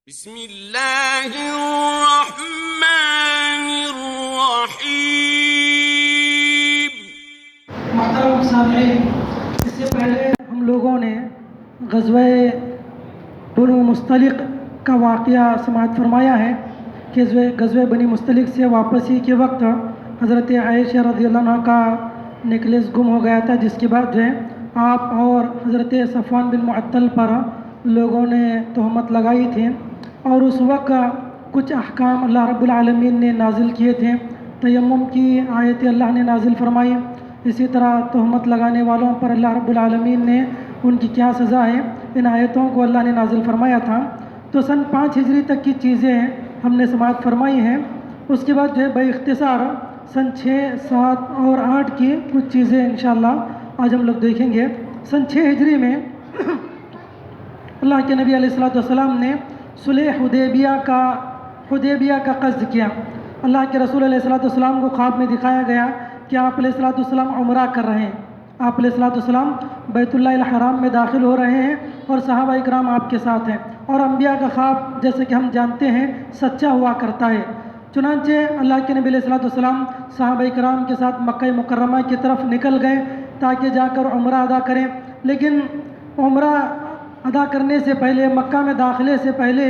بسم اللہ الرحمن الرحیم۔ محترم سامعین، اس سے پہلے ہم لوگوں نے غزوہ بنو مستلق کا واقعہ سماعت فرمایا ہے کہ غزوہ بنی مستلق سے واپسی کے وقت حضرت عائشہ رضی اللہ عنہ کا نیکلیس گم ہو گیا تھا، جس کے بعد جو ہے آپ اور حضرت صفوان بن معطل پر لوگوں نے تہمت لگائی تھی، اور اس وقت کچھ احکام اللہ رب العالمین نے نازل کیے تھے۔ تیمم کی آیت اللہ نے نازل فرمائی، اسی طرح تہمت لگانے والوں پر اللہ رب العالمین نے ان کی کیا سزا ہے، ان آیتوں کو اللہ نے نازل فرمایا تھا۔ تو سن 5 ہجری تک کی چیزیں ہم نے سماعت فرمائی ہیں۔ اس کے بعد جو ہے بے اختصار سن 6، 7 اور 8 کی کچھ چیزیں انشاءاللہ آج ہم لوگ دیکھیں گے۔ سن 6 ہجری میں اللہ کے نبی علیہ السلام نے صلح حدیبیہ کا قصد کیا۔ اللہ کے رسول علیہ السلام کو خواب میں دکھایا گیا کہ آپ علیہ السلام عمرہ کر رہے ہیں، آپ علیہ السلام بیت اللہ الحرام میں داخل ہو رہے ہیں اور صحابہ اکرام آپ کے ساتھ ہیں، اور انبیاء کا خواب جیسے کہ ہم جانتے ہیں سچا ہوا کرتا ہے۔ چنانچہ اللہ کے نبی علیہ السلام صحابہ اکرام کے ساتھ مکہ مکرمہ کی طرف نکل گئے تاکہ جا کر عمرہ ادا کریں، لیکن عمرہ ادا کرنے سے پہلے، مکہ میں داخلے سے پہلے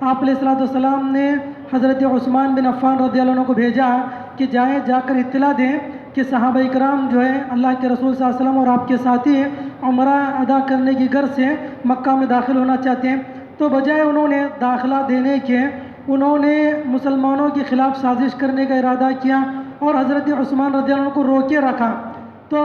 آپ علیہ السلام نے حضرت عثمان بن عفان رضی اللہ عنہ کو بھیجا کہ جا کر اطلاع دیں کہ صحابہ اکرام جو ہے اللہ کے رسول صلی اللہ علیہ وسلم اور آپ کے ساتھی عمرہ ادا کرنے کی غرض سے مکہ میں داخل ہونا چاہتے ہیں۔ تو بجائے انہوں نے داخلہ دینے کے، انہوں نے مسلمانوں کے خلاف سازش کرنے کا ارادہ کیا اور حضرت عثمان رضی اللہ عنہ کو روکے رکھا۔ تو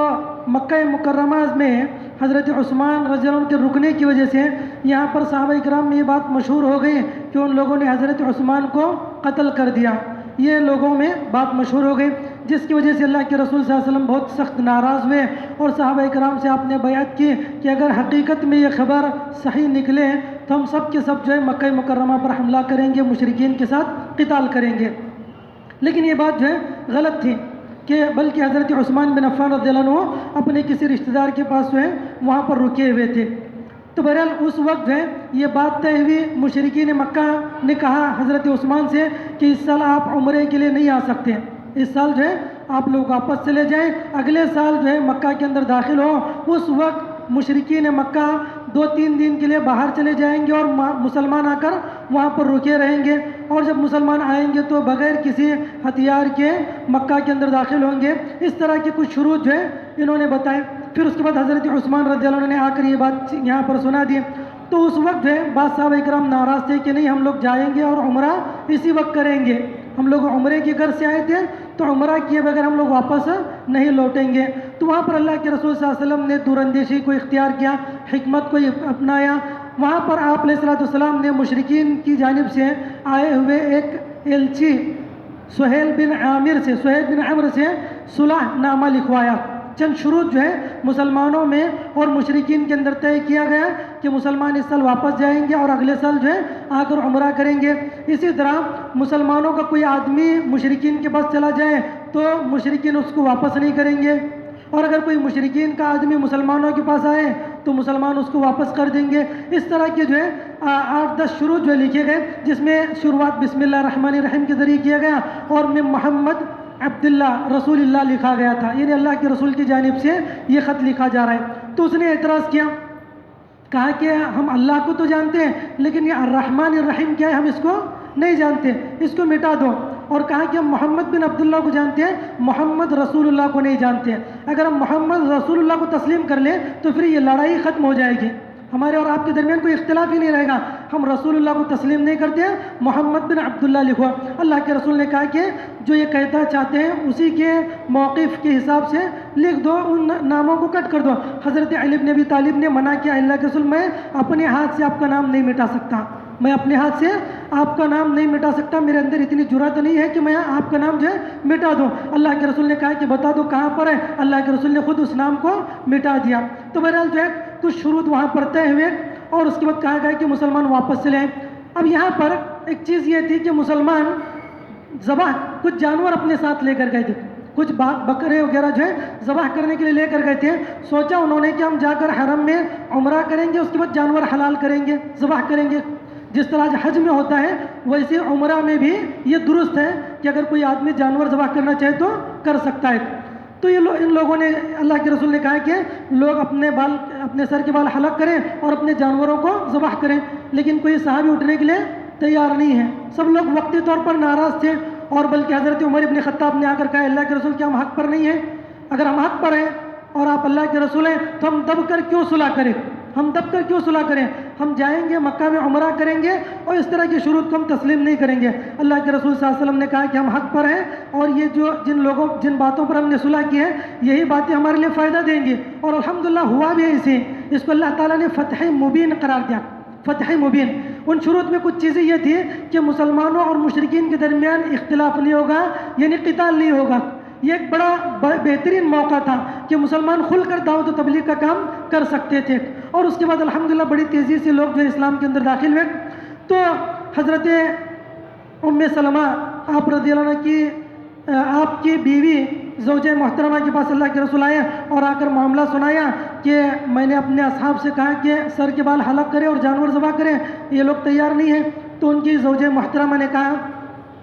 مکہ مکرمہ میں حضرت عثمان رضی اللہ عنہ کے رکنے کی وجہ سے یہاں پر صحابہ اکرام میں یہ بات مشہور ہو گئی کہ ان لوگوں نے حضرت عثمان کو قتل کر دیا، یہ لوگوں میں بات مشہور ہو گئی، جس کی وجہ سے اللہ کے رسول صلی اللہ علیہ وسلم بہت سخت ناراض ہوئے اور صحابہ اکرام سے آپ نے بیعت کی کہ اگر حقیقت میں یہ خبر صحیح نکلے تو ہم سب کے سب جو ہے مکہ مکرمہ پر حملہ کریں گے، مشرکین کے ساتھ قتال کریں گے۔ لیکن یہ بات جو ہے غلط تھی، کہ بلکہ حضرت عثمان بن عفان رضی اللہ عنہ اپنے کسی رشتہ دار کے پاس جو ہے وہاں پر رکے ہوئے تھے۔ تو بہرحال اس وقت جو ہے یہ بات طے ہوئی، مشرکین مکہ نے کہا حضرت عثمان سے کہ اس سال آپ عمرے کے لیے نہیں آ سکتے، اس سال جو ہے آپ لوگ واپس چلے جائیں، اگلے سال جو ہے مکہ کے اندر داخل ہو۔ اس وقت مشرکین مکہ 2-3 دن کے لیے باہر چلے جائیں گے اور مسلمان آ کر وہاں پر رکے رہیں گے، اور جب مسلمان آئیں گے تو بغیر کسی ہتھیار کے مکہ کے اندر داخل ہوں گے۔ اس طرح کے کچھ شروط جو ہے انہوں نے بتائے۔ پھر اس کے بعد حضرت عثمان رضی اللہ عنہ نے آ کر یہ بات یہاں پر سنا دی۔ تو اس وقت جو ہے بعض صحابہ اکرام ناراض تھے کہ نہیں، ہم لوگ جائیں گے اور عمرہ اسی وقت کریں گے، ہم لوگ عمرے کی غرض سے آئے تھے تو عمرہ کیے بغیر ہم لوگ واپس نہیں لوٹیں گے۔ تو وہاں پر اللہ کے رسول صلی اللہ علیہ وسلم نے دور اندیشی کو اختیار کیا، حکمت کو اپنایا۔ وہاں پر آپ علیہ السلام نے مشرکین کی جانب سے آئے ہوئے ایک ایلچی سہیل بن عمر سے صلح نامہ لکھوایا۔ چند شروط جو ہے مسلمانوں میں اور مشرکین کے اندر طے کیا گیا کہ مسلمان اس سال واپس جائیں گے اور اگلے سال جو ہے آ کر عمرہ کریں گے۔ اسی طرح مسلمانوں کا کوئی آدمی مشرکین کے پاس چلا جائے تو مشرکین اس کو واپس نہیں کریں گے، اور اگر کوئی مشرکین کا آدمی مسلمانوں کے پاس آئے تو مسلمان اس کو واپس کر دیں گے۔ اس طرح کے جو ہے 8-10 شروط جو لکھے گئے، جس میں شروعات بسم اللہ الرحمن الرحیم کے ذریعے کیا گیا اور میں محمد عبداللہ رسول اللہ لکھا گیا تھا، یعنی اللہ کے رسول کی جانب سے یہ خط لکھا جا رہا ہے۔ تو اس نے اعتراض کیا، کہا کہ ہم اللہ کو تو جانتے ہیں لیکن یہ الرحمن الرحیم کیا ہے ہم اس کو نہیں جانتے، اس کو مٹا دو۔ اور کہا کہ ہم محمد بن عبداللہ کو جانتے ہیں، محمد رسول اللہ کو نہیں جانتے ہیں۔ اگر ہم محمد رسول اللہ کو تسلیم کر لیں تو پھر یہ لڑائی ختم ہو جائے گی، ہمارے اور آپ کے درمیان کوئی اختلاف ہی نہیں رہے گا۔ ہم رسول اللہ کو تسلیم نہیں کرتے ہیں، محمد بن عبداللہ لکھو۔ اللہ کے رسول نے کہا کہ جو یہ کہتا چاہتے ہیں اسی کے موقف کے حساب سے لکھ دو، ان ناموں کو کٹ کر دو۔ حضرت علی بن ابی طالب نے منع کیا، اللہ کے رسول میں اپنے ہاتھ سے آپ کا نام نہیں مٹا سکتا، میں اپنے ہاتھ سے آپ کا نام نہیں مٹا سکتا، میرے اندر اتنی جرأت نہیں ہے کہ میں آپ کا نام جو ہے مٹا دوں۔ اللہ کے رسول نے کہا کہ بتا دو کہاں پر ہے، اللہ کے رسول نے خود اس نام کو مٹا دیا۔ تو بہرحال جو ہے کچھ شروط وہاں پر طے ہوئے اور اس کے بعد کہا گیا کہ مسلمان واپس چلے آئیں۔ اب یہاں پر ایک چیز یہ تھی کہ مسلمان ذبح کچھ جانور اپنے ساتھ لے کر گئے تھے، کچھ بکرے وغیرہ جو ہے ذبح کرنے کے لیے لے کر گئے تھے۔ سوچا انہوں نے کہ ہم جا کر حرم میں عمرہ کریں گے، اس کے بعد جانور حلال کریں گے، ذبح کریں گے۔ جس طرح آج حج میں ہوتا ہے ویسے عمرہ میں بھی یہ درست ہے کہ اگر کوئی آدمی جانور ذبح کرنا چاہے تو کر سکتا ہے. تو ان لوگوں نے اللہ کے رسول نے کہا کہ لوگ اپنے سر کے بال حلق کریں اور اپنے جانوروں کو ذبح کریں، لیکن کوئی صحابی اٹھنے کے لیے تیار نہیں ہے. سب لوگ وقتی طور پر ناراض تھے، اور بلکہ حضرت عمر ابن خطاب نے آ کر کہا اللہ کے رسول کیا ہم حق پر نہیں ہیں؟ اگر ہم حق پر ہیں اور آپ اللہ کے رسول ہیں تو ہم دب کر کیوں صلح کریں؟ ہم جائیں گے مکہ میں عمرہ کریں گے اور اس طرح کی شروط کو ہم تسلیم نہیں کریں گے. اللہ کے رسول صلی اللہ علیہ وسلم نے کہا کہ ہم حق پر ہیں، اور یہ جو جن باتوں پر ہم نے صلح کی ہے یہی باتیں ہمارے لیے فائدہ دیں گی. اور الحمدللہ ہوا بھی ایسے. اس کو اللہ تعالیٰ نے فتح مبین قرار دیا. فتح مبین. ان شروط میں کچھ چیزیں یہ تھی کہ مسلمانوں اور مشرکین کے درمیان اختلاف نہیں ہوگا، یعنی قتال نہیں ہوگا. یہ ایک بڑا بہترین موقع تھا کہ مسلمان کھل کر دعوت و تبلیغ کا کام کر سکتے تھے. اور اس کے بعد الحمدللہ بڑی تیزی سے لوگ جو اسلام کے اندر داخل ہوئے. تو حضرت ام سلمہ آپ رضی اللہ عنہ کی آپ کی بیوی زوجہ محترمہ کے پاس اللہ کے رسول آئے اور آ کر معاملہ سنایا کہ میں نے اپنے اصحاب سے کہا کہ سر کے بال حلق کریں اور جانور ذبح کریں، یہ لوگ تیار نہیں ہیں. تو ان کی زوجہ محترمہ نے کہا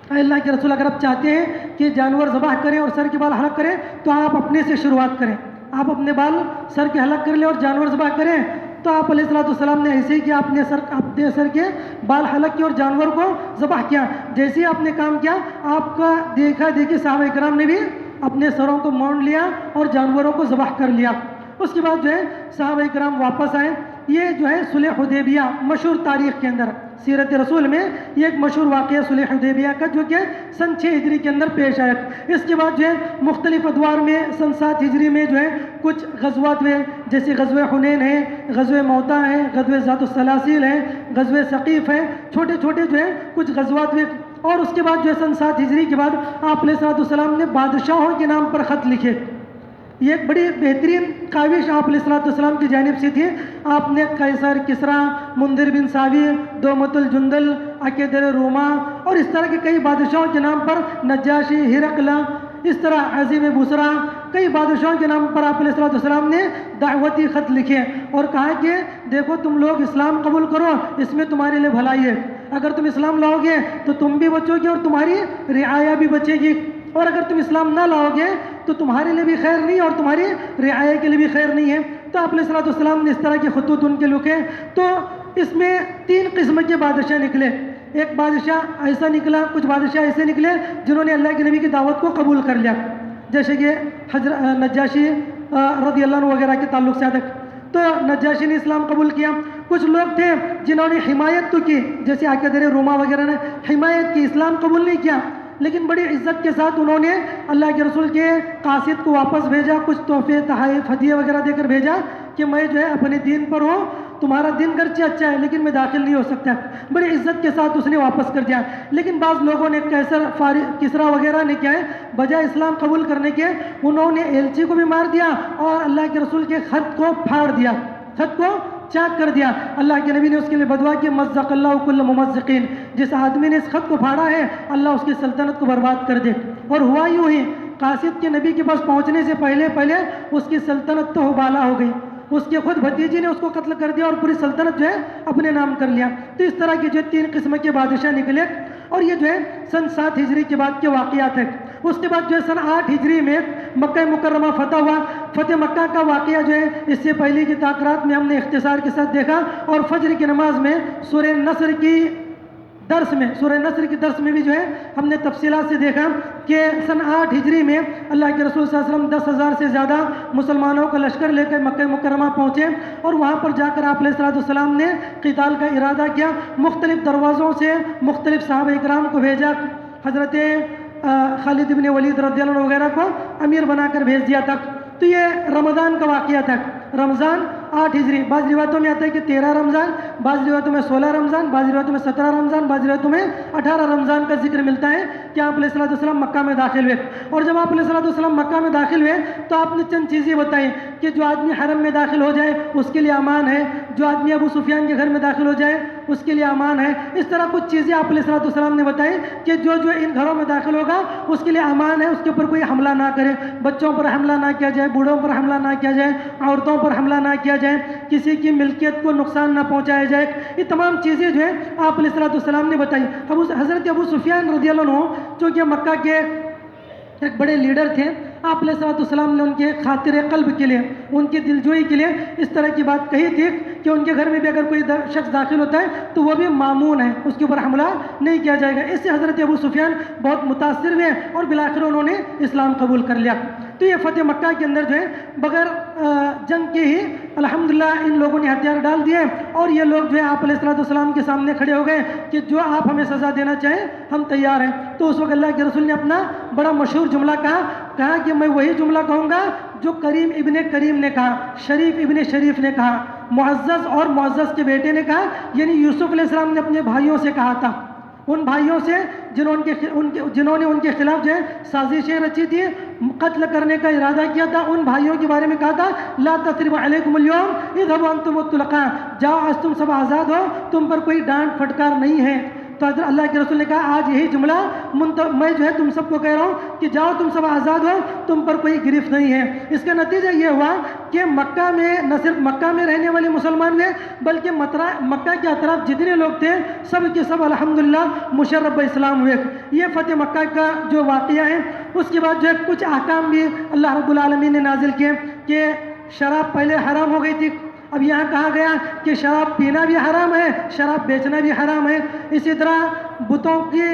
اے اللہ کے رسول اگر آپ چاہتے ہیں کہ جانور ذبح کریں اور سر کے بال حلق کریں تو آپ اپنے سے شروعات کریں، آپ اپنے بال سر کے حلق کر لیں اور جانور ذبح کریں. تو آپ علیہ السلام نے ایسے ہی کیا، اپنے سر کے بال حلق کیے اور جانور کو ذبح کیا. جیسے ہی آپ نے کام کیا آپ کا دیکھا دیکھی صحابہ کرام نے بھی اپنے سروں کو مونڈ لیا اور جانوروں کو ذبح کر لیا. اس کے بعد جو ہے صحابہ کرام واپس آئے. یہ جو ہے صلح حدیبیہ مشہور تاریخ کے اندر سیرت رسول میں یہ ایک مشہور واقعہ صلح حدیبیہ کا جو کہ سن 6 ہجری کے اندر پیش آیا. اس کے بعد جو ہے مختلف ادوار میں سن 7 ہجری میں جو ہے کچھ غزوات ہوئے، جیسے غزوہ حنین ہے، غزوہ موتا ہے، غزوہ ذات السلاسل ہے، غزوہ ثقیف ہے، چھوٹے چھوٹے جو ہے کچھ غزوات ہوئے. اور اس کے بعد جو ہے سن 7 ہجری کے بعد آپ علیہ السلام نے بادشاہوں کے نام پر خط لکھے. یہ ایک بڑی بہترین کاوش آپ علیہ السلام کی جانب سے تھی. آپ نے قیصر، کسریٰ، منذر بن ساوی، دومت الجندل، اکیدر روما اور اس طرح کے کئی بادشاہوں کے نام پر، نجاشی، ہرقل، اس طرح عظیم بصرہ، کئی بادشاہوں کے نام پر آپ علیہ السلام نے دعوتی خط لکھے اور کہا کہ دیکھو تم لوگ اسلام قبول کرو، اس میں تمہارے لیے بھلائی ہے. اگر تم اسلام لاؤ گے تو تم بھی بچو گے اور تمہاری رعایا بھی بچے گی، اور اگر تم اسلام نہ لاؤ گے تو تمہارے لیے بھی خیر نہیں اور تمہاری رعایا کے لیے بھی خیر نہیں ہے. تو آپ علیہ السلام نے اس طرح کے خطوط ان کے لکھے. تو اس میں 3 قسم کے بادشاہ نکلے. ایک بادشاہ ایسا نکلا، کچھ بادشاہ ایسے نکلے جنہوں نے اللہ کے نبی کی دعوت کو قبول کر لیا، جیسے کہ نجاشی رضی اللہ عنہ وغیرہ کے تعلق سے تک. تو نجاشی نے اسلام قبول کیا. کچھ لوگ تھے جنہوں نے حمایت تو کی، جیسے عقیدر روما وغیرہ نے حمایت کی، اسلام قبول نہیں کیا، لیکن بڑی عزت کے ساتھ انہوں نے اللہ کے رسول کے قاصد کو واپس بھیجا، کچھ تحفے، تحائف، ہدیے وغیرہ دے کر بھیجا کہ میں جو ہے اپنے دین پر ہوں، تمہارا دین گرچہ اچھا ہے لیکن میں داخل نہیں ہو سکتا. بڑی عزت کے ساتھ اس نے واپس کر دیا. لیکن بعض لوگوں نے قیصر، کسریٰ وغیرہ نے کیا ہے بجائے اسلام قبول کرنے کے انہوں نے ایلچی کو بھی مار دیا اور اللہ کے رسول کے خط کو پھاڑ دیا، خط کو چاک کر دیا. اللہ کے نبی نے اس کے لیے بدعا کی مزق اللہ کل ممزقین، جس آدمی نے اس خط کو پھاڑا ہے اللہ اس کی سلطنت کو برباد کر دے. اور ہوا یوں ہی، قاصد کے نبی کے پاس پہنچنے سے پہلے اس کی سلطنت تو بالا ہو گئی. اس کے خود بھتیجی نے اس کو قتل کر دیا اور پوری سلطنت جو ہے اپنے نام کر لیا. تو اس طرح کے جو 3 قسم کے بادشاہ نکلے. اور یہ جو ہے سن 7 ہجری کے بعد کے واقعات ہیں. اس کے بعد جو ہے سن 8 ہجری میں مکہ مکرمہ فتح ہوا. فتح مکہ کا واقعہ جو ہے اس سے پہلے کی تقرات میں ہم نے اختصار کے ساتھ دیکھا، اور فجر کی نماز میں سورہ نصر کی درس میں بھی جو ہے ہم نے تفصیلات سے دیکھا کہ سن 8 ہجری میں اللہ کے رسول صلی اللہ علیہ وسلم 10,000 سے زیادہ مسلمانوں کا لشکر لے کر مکہ مکرمہ پہنچے، اور وہاں پر جا کر آپ علیہ السلام نے قتال کا ارادہ کیا. مختلف دروازوں سے مختلف صحابہ اکرام کو بھیجا. حضرت خالد بن ولید رضی اللہ عنہ وغیرہ کو امیر بنا کر بھیج دیا تھا. تو یہ رمضان کا واقعہ تھا. رمضان 8 ہجری، بعض روایتوں میں آتا ہے کہ 13 رمضان، بعض روایتوں میں 16 رمضان، بعض روایتوں میں 17 رمضان، بعض روایتوں میں 18 رمضان کا ذکر ملتا ہے کہ آپ علیہ السلام مکہ میں داخل ہوئے، اور جب آپ علیہ السلام مکہ میں داخل ہوئے تو آپ نے چند چیزیں بتائیں کہ جو آدمی حرم میں داخل ہو جائے اس کے لیے امان ہے، جو آدمی ابو سفیان کے گھر میں داخل ہو جائے اس کے لیے امان ہے. اس طرح کچھ چیزیں آپ علیہ السلام نے بتائیں کہ جو ان گھروں میں داخل ہوگا اس کے لیے امان ہے، اس کے اوپر کوئی حملہ نہ کرے، بچوں پر حملہ نہ کیا جائے، بوڑھوں پر حملہ نہ کیا جائے، عورتوں پر حملہ نہ کیا جائے، کسی کی ملکیت کو نقصان نہ پہنچایا جائے. یہ تمام چیزیں جو ہیں آپ علیہ السلام نے بتائی. حضرت ابو سفیان رضی اللہ عنہ چونکہ مکہ کے ایک بڑے لیڈر تھے، آپ علیہ السلام نے ان کے خاطر قلب کے لیے، ان کی دلجوئی کے لیے اس طرح کی بات کہی تھی کہ ان کے گھر میں بھی اگر کوئی شخص داخل ہوتا ہے تو وہ بھی مامون ہے، اس کے اوپر حملہ نہیں کیا جائے گا. اس سے حضرت ابو سفیان بہت متاثر ہوئے اور بالآخر انہوں نے اسلام قبول کر لیا. تو یہ فتح مکہ کے اندر جو ہے بغیر جنگ کے ہی الحمدللہ ان لوگوں نے ہتھیار ڈال دیے، اور یہ لوگ جو ہے آپ علیہ السلام کے سامنے کھڑے ہو گئے کہ جو آپ ہمیں سزا دینا چاہیں ہم تیار ہیں. تو اس وقت اللہ کے رسول نے اپنا بڑا مشہور جملہ کہا کہ میں وہی جملہ کہوں گا جو کریم ابن کریم نے کہا، شریف ابن شریف نے کہا، معزز اور معزز کے بیٹے نے کہا، یعنی یوسف علیہ السلام نے اپنے بھائیوں سے کہا تھا، ان بھائیوں سے جنہوں نے ان کے خلاف جو ہے سازشیں رچی تھی، قتل کرنے کا ارادہ کیا تھا، ان بھائیوں کے بارے میں کہا تھا لا تثريب عليكم اليوم اذهبوا انتم الطلقاء، جاؤ آج تم سب آزاد ہو، تم پر کوئی ڈانٹ پھٹکار نہیں ہے. تو حضرت اللہ کے رسول نے کہا آج یہی جملہ میں جو ہے تم سب کو کہہ رہا ہوں کہ جاؤ تم سب آزاد ہو، تم پر کوئی گرفت نہیں ہے. اس کا نتیجہ یہ ہوا کہ مکہ میں نہ صرف مکہ میں رہنے والے مسلمان ہوئے بلکہ مکہ کے اطراف جتنے لوگ تھے سب کے سب الحمدللہ مشرف اسلام ہوئے. یہ فتح مکہ کا جو واقعہ ہے. اس کے بعد جو ہے کچھ احکام بھی اللہ رب العالمین نے نازل کیے کہ شراب پہلے حرام ہو گئی تھی، اب یہاں کہا گیا کہ شراب پینا بھی حرام ہے، شراب بیچنا بھی حرام ہے. اسی طرح بتوں کی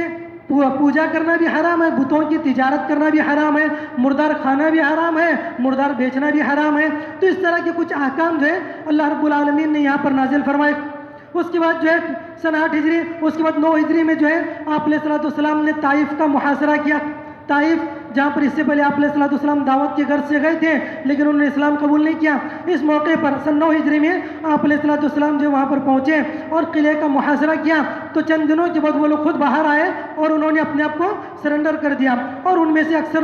پوجا کرنا بھی حرام ہے، بتوں کی تجارت کرنا بھی حرام ہے، مردار کھانا بھی حرام ہے، مردار بیچنا بھی حرام ہے. تو اس طرح کے کچھ احکام جو ہے اللہ رب العالمین نے یہاں پر نازل فرمائے. اس کے بعد جو ہے سن 8 ہجری، اس کے بعد 9 ہجری میں جو ہے آپ علیہ السلام نے طائف کا محاصرہ کیا. طائف جہاں پر اس سے پہلے آپ علیہ السلام دعوت کے غرض سے گئے تھے لیکن انہوں نے اسلام قبول نہیں کیا. اس موقع پر سن 9 ہجری میں آپ علیہ السلام جو وہاں پر پہنچے اور قلعے کا محاصرہ کیا تو چند دنوں کے بعد وہ لوگ خود باہر آئے اور انہوں نے اپنے آپ کو سرنڈر کر دیا، اور ان میں سے اکثر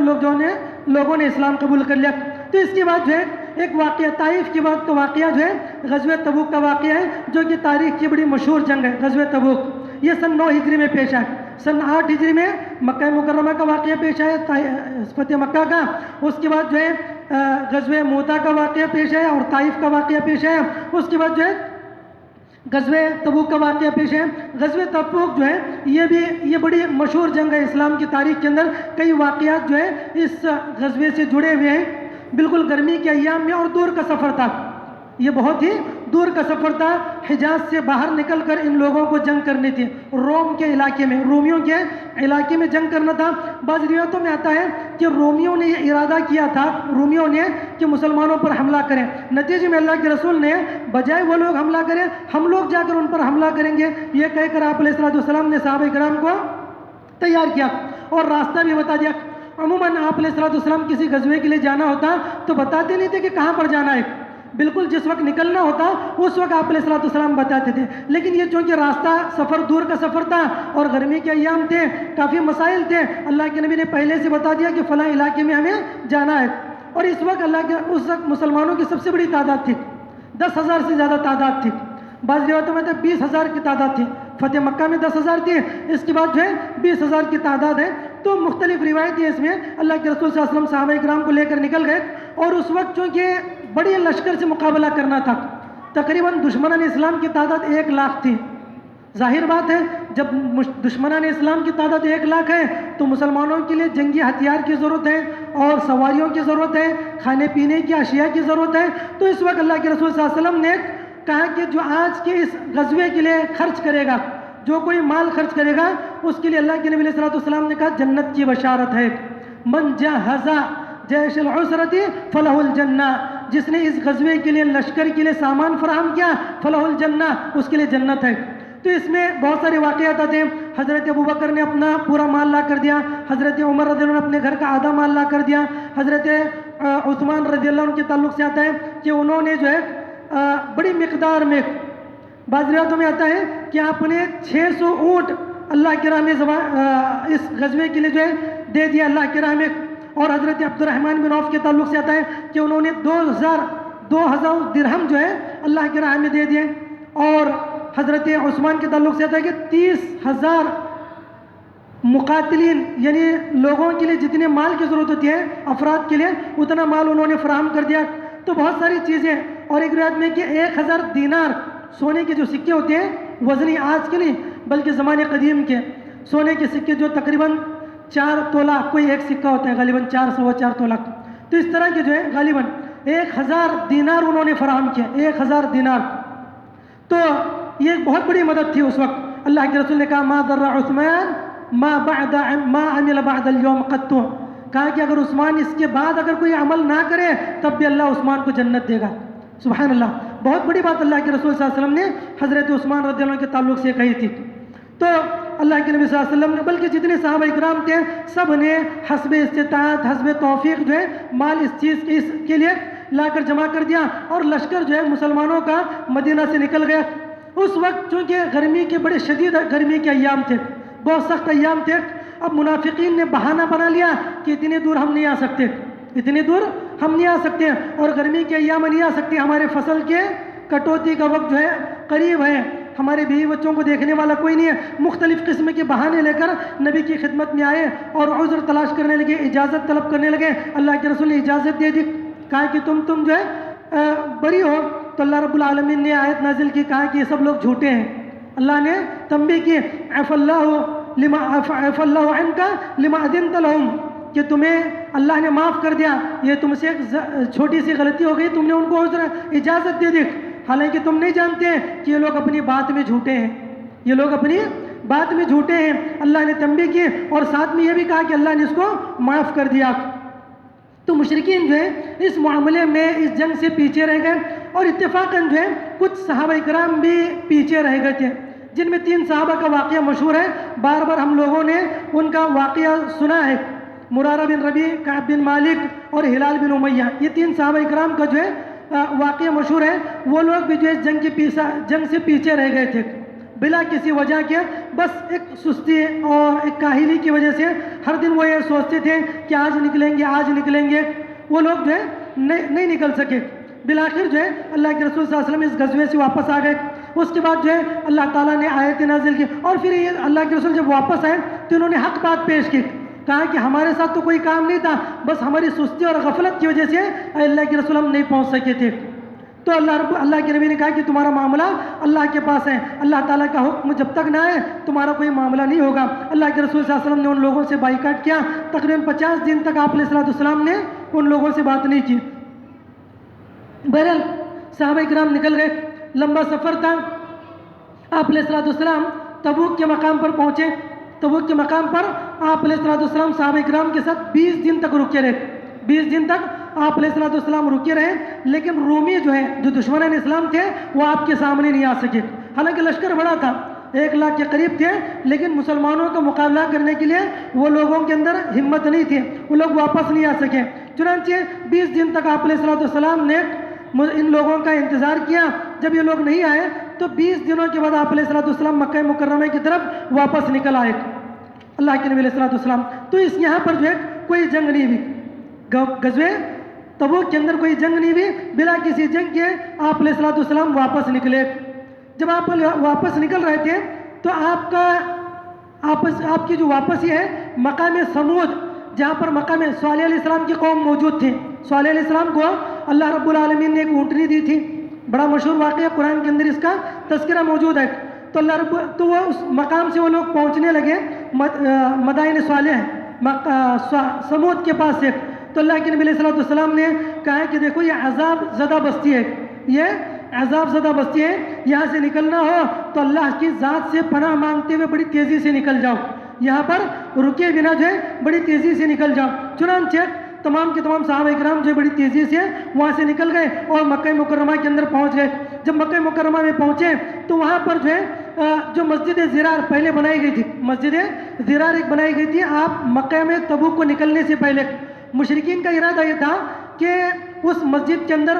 لوگوں نے اسلام قبول کر لیا. تو اس کے بعد جو ہے ایک واقعہ طائف کے بعد کا واقعہ جو ہے غزوہ تبوک کا واقعہ ہے جو کہ تاریخ کی بڑی مشہور جنگ ہے غزوہ تبوک. یہ سن 9 ہجری میں پیش آئے. سن 8 ہجری میں مکہ مکرمہ کا واقعہ پیش آیا، فتح مکہ کا. اس کے بعد جو ہے غزوہ موتا کا واقعہ پیش آیا اور طائف کا واقعہ پیش آیا. اس کے بعد جو ہے غزوہ تبوک کا واقعہ پیش ہے. غزوہ تبوک جو ہے یہ بڑی مشہور جنگ ہے اسلام کی تاریخ کے اندر. کئی واقعات جو ہے اس غزوے سے جڑے ہوئے ہیں. بالکل گرمی کے ایام میں اور دور کا سفر تھا، یہ بہت ہی دور کا سفر تھا. حجاز سے باہر نکل کر ان لوگوں کو جنگ کرنی تھی، روم کے علاقے میں، رومیوں کے علاقے میں جنگ کرنا تھا. بعض روایتوں میں آتا ہے کہ رومیوں نے یہ ارادہ کیا تھا کہ مسلمانوں پر حملہ کریں. نتیجے میں اللہ کے رسول نے بجائے وہ لوگ حملہ کریں ہم لوگ جا کر ان پر حملہ کریں گے یہ کہہ کر آپ علیہ السلام نے صحابہ کرام کو تیار کیا اور راستہ بھی بتا دیا. عموماً آپ علیہ السلام کسی غزوے کے لیے جانا ہوتا تو بتاتے نہیں تھے کہ کہاں پر جانا ہے، بالکل جس وقت نکلنا ہوتا اس وقت آپ علیہ السلام بتاتے تھے. لیکن یہ چونکہ راستہ سفر دور کا سفر تھا اور گرمی کے ایام تھے، کافی مسائل تھے، اللہ کے نبی نے پہلے سے بتا دیا کہ فلاں علاقے میں ہمیں جانا ہے. اور اس وقت اس وقت مسلمانوں کی سب سے بڑی تعداد تھی، 10,000 سے زیادہ تعداد تھی. بعض روایتوں میں 20,000 کی تعداد تھی. فتح مکہ میں 10,000 تھی، اس کے بعد جو ہے 20,000 کی تعداد ہے. تو مختلف روایتیں اس میں اللہ کے رسول صلی اللہ علیہ وسلم صحابہ کرام کو لے کر نکل گئے. اور اس وقت چونکہ بڑی لشکر سے مقابلہ کرنا تھا، تقریباً دشمنان اسلام کی تعداد 1 لاکھ تھی. ظاہر بات ہے جب دشمنان اسلام کی تعداد 1 لاکھ ہے تو مسلمانوں کے لیے جنگی ہتھیار کی ضرورت ہے اور سواریوں کی ضرورت ہے، کھانے پینے کی اشیاء کی ضرورت ہے. تو اس وقت اللہ کے رسول صلی اللہ علیہ وسلم نے کہا کہ جو آج کے اس غزوے کے لیے خرچ کرے گا، جو کوئی مال خرچ کرے گا اس کے لیے اللہ کے نبی علیہ السلام نے کہا جنت کی بشارت ہے. من جہز جیش العسرۃ فلہ الجنہ، جس نے اس غزوے کے لیے لشکر کے لیے سامان فراہم کیا فلہ الجنہ، اس کے لیے جنت ہے. تو اس میں بہت سارے واقعات آتے ہیں. حضرت ابوبکر نے اپنا پورا مال لا کر دیا، حضرت عمر رضی اللہ عنہ نے اپنے گھر کا آدھا مال لا کر دیا، حضرت عثمان رضی اللہ عنہ کے تعلق سے آتا ہے کہ انہوں نے جو ہے بڑی مقدار میں، بعض روایتوں میں آتا ہے کہ آپ نے 600 اونٹ اللہ کی راہ میں اس غزوے کے لیے جو ہے دے دیا اللہ کی راہ میں. اور حضرت عبد الرحمن بن عوف کے تعلق سے آتا ہے کہ انہوں نے 2000 درہم جو ہے اللہ کی راہ میں دے دیے. اور حضرت عثمان کے تعلق سے آتا ہے کہ 30,000 مقاتلین یعنی لوگوں کے لیے جتنے مال کی ضرورت ہوتی ہے افراد کے لیے اتنا مال انہوں نے فراہم کر دیا. تو بہت ساری چیزیں. اور ایک روایت میں کہ 1000 دینار سونے کے جو سکے ہوتے ہیں وزنی آج کے نہیں بلکہ زمانے قدیم کے سونے کے سکے جو تقریباً 4 تولہ کوئی ایک سکہ ہوتا ہے غالباً 4 تولہ. تو اس طرح کے جو ہے غالباً 1000 دینار انہوں نے فراہم کیا. 1000 دینار. تو یہ ایک بہت بڑی مدد تھی اس وقت. اللہ کے رسول نے کہا ما ضر عثمان ما عمل بعد اليوم قط. کہا کہ اگر عثمان اس کے بعد اگر کوئی عمل نہ کرے تب بھی اللہ عثمان کو جنت دے گا. سبحان اللہ. بہت بڑی بات اللہ کے رسول صلی اللہ علیہ وسلم نے حضرت عثمان رضی اللہ عنہ کے تعلق سے کہی تھی. تو اللہ کے نبی صلی اللہ علیہ وسلم نے بلکہ جتنے صحابہ اکرام تھے سب نے حسب استطاعت حسب توفیق جو ہے مال اس کے لیے لا کر جمع کر دیا. اور لشکر جو ہے مسلمانوں کا مدینہ سے نکل گیا. اس وقت چونکہ گرمی کے بڑے شدید گرمی کے ایام تھے بہت سخت ایام تھے. اب منافقین نے بہانہ بنا لیا کہ اتنی دور ہم نہیں آ سکتے اور گرمی کے ایام نہیں آ سکتے. ہمارے فصل کے کٹوتی کا وقت جو ہے قریب ہے. ہمارے بیوی بچوں کو دیکھنے والا کوئی نہیں ہے. مختلف قسم کے بہانے لے کر نبی کی خدمت میں آئے اور عذر تلاش کرنے لگے اجازت طلب کرنے لگے. اللہ کے رسول نے اجازت دے دی. کہا کہ تم جو ہے بری ہو. تو اللہ رب العالمین نے آیت نازل کی. کہا کہ یہ سب لوگ جھوٹے ہیں. اللہ نے تنبیہ کی عفا اللہ عنک لما اذنت لهم کہ تمہیں اللہ نے معاف کر دیا. یہ تم سے ایک چھوٹی سی غلطی ہو گئی تم نے ان کو عذر اجازت دے دی. حالانکہ تم نہیں جانتے کہ یہ لوگ اپنی بات میں جھوٹے ہیں. اللہ نے تنبیہ کی اور ساتھ میں یہ بھی کہا کہ اللہ نے اس کو معاف کر دیا. تو مشرکین جو ہے اس معاملے میں اس جنگ سے پیچھے رہ گئے. اور اتفاقاً جو ہے کچھ صحابہ اکرام بھی پیچھے رہ گئے تھے جن میں 3 صحابہ کا واقعہ مشہور ہے. بار بار ہم لوگوں نے ان کا واقعہ سنا ہے. مرارہ بن ربیع کعب بن مالک اور ہلال بن امیہ. یہ 3 صحابہ اکرام کا جو ہے واقعہ مشہور ہے. وہ لوگ بھی جو ہے جنگ سے پیچھے رہ گئے تھے بلا کسی وجہ کے. بس ایک سستی اور ایک کاہلی کی وجہ سے ہر دن وہ یہ سوچتے تھے کہ آج نکلیں گے. وہ لوگ جو ہے نہیں نکل سکے. بالآخر جو ہے اللہ کے رسول صلی اللہ علیہ وسلم اس غزوے سے واپس آ گئے. اس کے بعد جو ہے اللہ تعالیٰ نے آیت نازل کی. اور پھر یہ اللہ کے رسول جب واپس آئے تو انہوں نے حق بات پیش کی. کہا کہ ہمارے ساتھ تو کوئی کام نہیں تھا بس ہماری سستی اور غفلت کی وجہ سے اللہ کے رسول ہم نہیں پہنچ سکے تھے. تو اللہ کے نبی نے کہا کہ تمہارا معاملہ اللہ کے پاس ہے. اللہ تعالیٰ کا حکم جب تک نہ آئے تمہارا کوئی معاملہ نہیں ہوگا. اللہ کے رسول صلی اللہ علیہ وسلم نے ان لوگوں سے بائیکاٹ کیا. تقریباً 50 دن تک آپ علیہ السلام نے ان لوگوں سے بات نہیں کی. بہرحال صحابہ اکرام نکل گئے. لمبا سفر تھا. آپ علیہ السلام تبوک کے مقام پر پہنچے. تبوک کے مقام پر آپ علیہ السلام صحابہ اکرام کے ساتھ 20 دن تک رکے رہے. 20 دن تک آپ علیہ السلام رکے رہے. لیکن رومی جو ہے جو دشمنان اسلام تھے وہ آپ کے سامنے نہیں آ سکے. حالانکہ لشکر بڑا تھا 1 لاکھ کے قریب تھے لیکن مسلمانوں کا مقابلہ کرنے کے لیے وہ لوگوں کے اندر ہمت نہیں تھی. وہ لوگ واپس نہیں آ سکے. چنانچہ 20 دن تک آپ علیہ السلام نے ان لوگوں کا انتظار کیا. جب یہ لوگ نہیں آئے تو 20 دنوں کے بعد آپ علیہ السلام مکہ مکرمہ کی طرف واپس نکل آئے اللہ کے نبی علیہ السلام. تو یہاں پر جو ہے کوئی جنگ نہیں ہوئی. غزوہ تبوک کے اندر کوئی جنگ نہیں ہوئی. بلا کسی جنگ کے آپ علیہ السلام واپس نکلے. جب آپ واپس نکل رہے تھے تو آپ کی جو واپسی ہے مقام سمود جہاں پر مقام صالح علیہ السلام کی قوم موجود تھی. صالح علیہ السلام کو اللہ رب العالمین نے ایک اونٹنی دی تھی. بڑا مشہور واقعہ قرآن کے اندر اس کا تذکرہ موجود ہے. تو وہ اس مقام سے وہ لوگ پہنچنے لگے مدائن صالح سمود کے پاس سے. تو اللہ کے نبی علیہ السلام نے کہا کہ دیکھو یہ عذاب زدہ بستی ہے, یہاں سے نکلنا ہو تو اللہ کی ذات سے پناہ مانگتے ہوئے بڑی تیزی سے نکل جاؤ. یہاں پر رکے بنا جو ہے بڑی تیزی سے نکل جاؤ. چنانچہ تمام کے تمام صحابہ اکرام جو بڑی تیزی سے وہاں سے نکل گئے اور مکہ مکرمہ کے اندر پہنچ گئے. جب مکہ مکرمہ میں پہنچے تو وہاں پر جو ہے جو مسجد زرار پہلے بنائی گئی تھی, مسجد زرار ایک بنائی گئی تھی آپ مکہ میں تبوک کو نکلنے سے پہلے. مشرکین کا ارادہ یہ تھا کہ اس مسجد کے اندر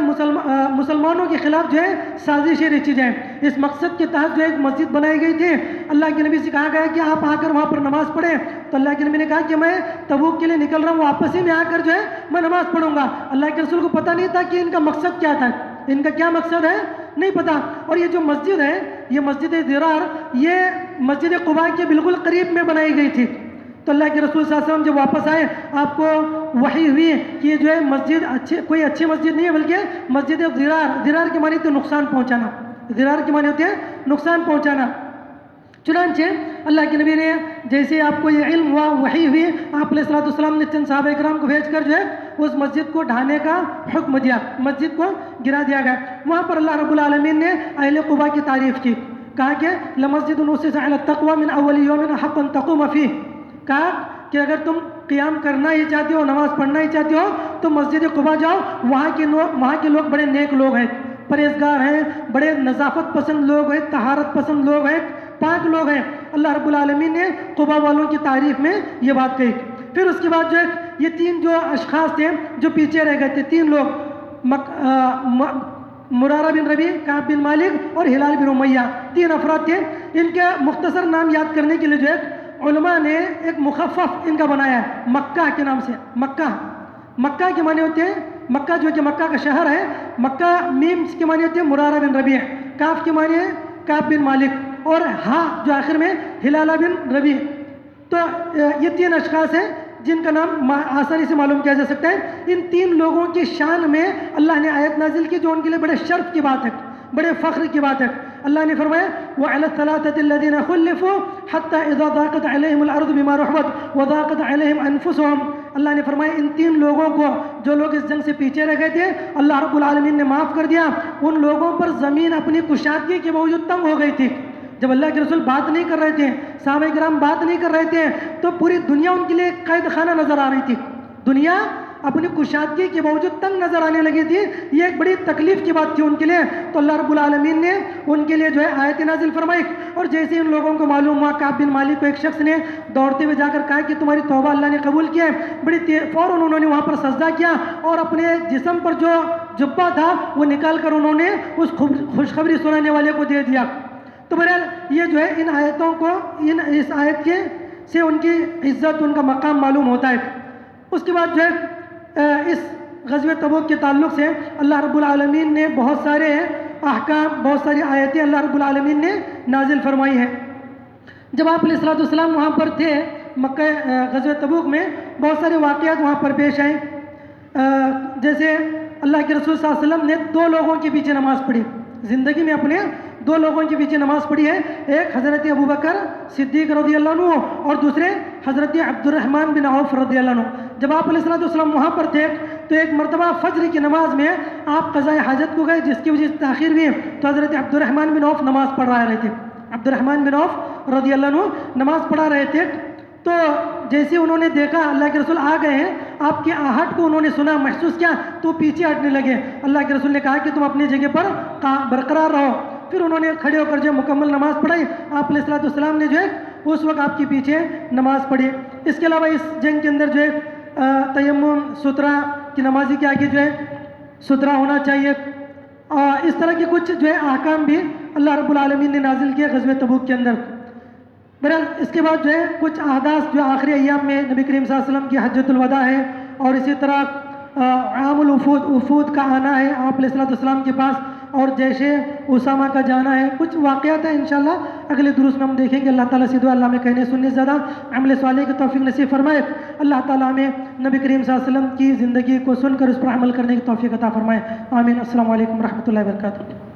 مسلمانوں کے خلاف جو ہے سازشیں رچی جائیں. اس مقصد کے تحت جو ایک مسجد بنائی گئی تھی. اللہ کے نبی سے کہا گیا کہ آپ آ کر وہاں پر نماز پڑھیں. تو اللہ کے نبی نے کہا کہ میں تبوک کے لیے نکل رہا ہوں, واپس ہی میں آ کر جو ہے میں نماز پڑھوں گا. اللہ کے رسول کو پتہ نہیں تھا کہ ان کا مقصد کیا تھا, ان کا کیا مقصد ہے نہیں پتا. اور یہ جو مسجد ہے, یہ مسجد ضرار, یہ مسجد قباء کے بالکل قریب میں بنائی گئی تھی. تو اللہ کے رسول صلی اللہ علیہ وسلم جب واپس آئے, آپ کو وحی ہوئی کہ یہ جو ہے مسجد کوئی اچھی مسجد نہیں ہے, بلکہ مسجد ضرار. ضرار کے معنی ہوتے ہیں نقصان پہنچانا, ضرار کے معنی ہوتے ہیں نقصان پہنچانا. چنانچہ اللہ کے نبی نے جیسے آپ کو یہ علم ہوا, وحی ہوئی, آپ علیہ الصلوۃ والسلام نے چند صحابہ کرام کو بھیج کر جو ہے اس مسجد کو ڈھانے کا حکم دیا, مسجد کو گرا دیا گیا. وہاں پر اللہ رب العالمین نے اہل قباء کی تعریف کی, کہا کہ لمسجد اسس علی التقوی من اول یوم حقا تقوم فیہ. کہا کہ اگر تم قیام کرنا ہی چاہتے ہو, نماز پڑھنا ہی چاہتے ہو, تو مسجد قباء جاؤ. وہاں کے لوگ بڑے نیک لوگ ہیں, پرہیزگار ہیں, بڑے نظافت پسند لوگ ہیں, طہارت پسند لوگ ہیں, پاک لوگ ہیں. اللہ رب العالمین نے قباء والوں کی تعریف میں یہ بات کہی. پھر اس کے بعد جو ہے یہ تین جو اشخاص تھے جو پیچھے رہ گئے تھے, تین لوگ, مرارہ بن ربیع, کعب بن مالک اور ہلال بن امیہ, تین افراد تھے. ان کے مختصر نام یاد کرنے کے لیے جو ہے علماء نے ایک مخفف ان کا بنایا ہے, مکہ کے نام سے. مکہ کے معنی ہوتے ہیں, مکہ جو کہ مکہ کا شہر ہے, مکہ میم کے معنی ہوتے ہیں مرارہ بن ربیع, کاف کے معنی ہے کعب بن مالک, اور ہاں جو آخر میں ہلالہ بن ربیع. تو یہ تین اشخاص ہیں جن کا نام آسانی سے معلوم کیا جا سکتا ہے. ان تین لوگوں کی شان میں اللہ نے آیت نازل کی جو ان کے لیے بڑے شرف کی بات ہے, بڑے فخر کی بات ہے. اللہ نے فرمایا وعلى الثلاثة الذين خلفوا حتى إذا ضاقت عليهم الأرض بما رحبت وضاقت عليهم أنفسهم. اللہ نے فرمایا ان تین لوگوں کو, جو لوگ اس جنگ سے پیچھے رہ گئے تھے, اللہ رب العالمین نے معاف کر دیا. ان لوگوں پر زمین اپنی کشادگی کے باوجود تنگ ہو گئی تھی. جب اللہ کے رسول بات نہیں کر رہے تھے, صحابہ کرام بات نہیں کر رہے تھے, تو پوری دنیا ان کے لیے قید خانہ نظر آ رہی تھی. دنیا اپنی کشادگی کے باوجود تنگ نظر آنے لگی تھی. یہ ایک بڑی تکلیف کی بات تھی ان کے لیے. تو اللہ رب العالمین نے ان کے لیے جو ہے آیت نازل فرمائی. اور جیسے ان لوگوں کو معلوم ہوا, کعب بن مالک کو ایک شخص نے دوڑتے ہوئے جا کر کہا کہ تمہاری توبہ اللہ نے قبول کیا ہے, بڑی فوراً انہوں نے وہاں پر سجدہ کیا اور اپنے جسم پر جو جبہ تھا وہ نکال کر انہوں نے اس خوشخبری سنانے والے کو دے دیا. تو بہرحال یہ جو ہے ان آیتوں کو, اس آیت کے سے ان کی عزت, ان کا مقام معلوم ہوتا ہے. اس کے بعد جو ہے اس غزوہ تبوک کے تعلق سے اللہ رب العالمین نے بہت سارے احکام, بہت ساری آیتیں اللہ رب العالمین نے نازل فرمائی ہیں. جب آپ علیہ الصلوۃ والسلام وہاں پر تھے مکہ غزوہ تبوک میں, بہت سارے واقعات وہاں پر پیش آئے. جیسے اللہ کے رسول صلی اللہ علیہ وسلم نے دو لوگوں کے پیچھے نماز پڑھی, زندگی میں اپنے دو لوگوں کے پیچھے نماز پڑھی ہے. ایک حضرت ابوبکر صدیق رضی اللہ عنہ اور دوسرے حضرت عبد الرحمن بن عوف رضی اللہ عنہ. جب آپ علیہ الصلوۃ والسلام وہاں پر تھے تو ایک مرتبہ فجر کی نماز میں آپ قضاء حاجت کو گئے, جس کی وجہ سے تاخیر ہوئی. تو حضرت عبد الرحمن بن عوف نماز پڑھ رہے تھے. عبد الرحمن بن عوف رضی اللہ عنہ نماز پڑھا رہے تھے. تو جیسے انہوں نے دیکھا اللہ کے رسول آ گئے ہیں, آپ کی آہٹ کو انہوں نے سنا, محسوس کیا, تو پیچھے ہٹنے لگے. اللہ کے رسول نے کہا کہ تم اپنی جگہ پر برقرار رہو. پھر انہوں نے کھڑے ہو کر جو مکمل نماز پڑھائی. آپ علیہ الصلوۃ والسلام نے جو ہے اس وقت آپ کے پیچھے نماز پڑھی. اس کے علاوہ اس جنگ کے اندر جو ہے تیمم, سترہ کی نمازی کے آگے جو ہے سترہ ہونا چاہیے. اس طرح کے کچھ جو ہے احکام بھی اللہ رب العالمین نے نازل کیے غزوہ تبوک کے اندر. بہرحال اس کے بعد جو ہے کچھ احداث جو آخری ایام میں نبی کریم صلی اللہ علیہ وسلم کی حجۃ الوداع ہے, اور اسی طرح عام الوفود کا آنا ہے آپ علیہ الصلوۃ والسلام کے پاس, اور جیش اسامہ کا جانا ہے. کچھ واقعات ہیں انشاءاللہ اگلے دروس میں ہم دیکھیں گے. اللہ تعالیٰ سے دعا اللہ میں کہنے سننے زیادہ عمل صالح کی توفیق نصیب فرمائے. اللہ تعالیٰ ہمیں نبی کریم صلی اللہ علیہ وسلم کی زندگی کو سن کر اس پر عمل کرنے کی توفیق عطا فرمائے. آمین. السلام علیکم ورحمۃ اللہ وبرکاتہ.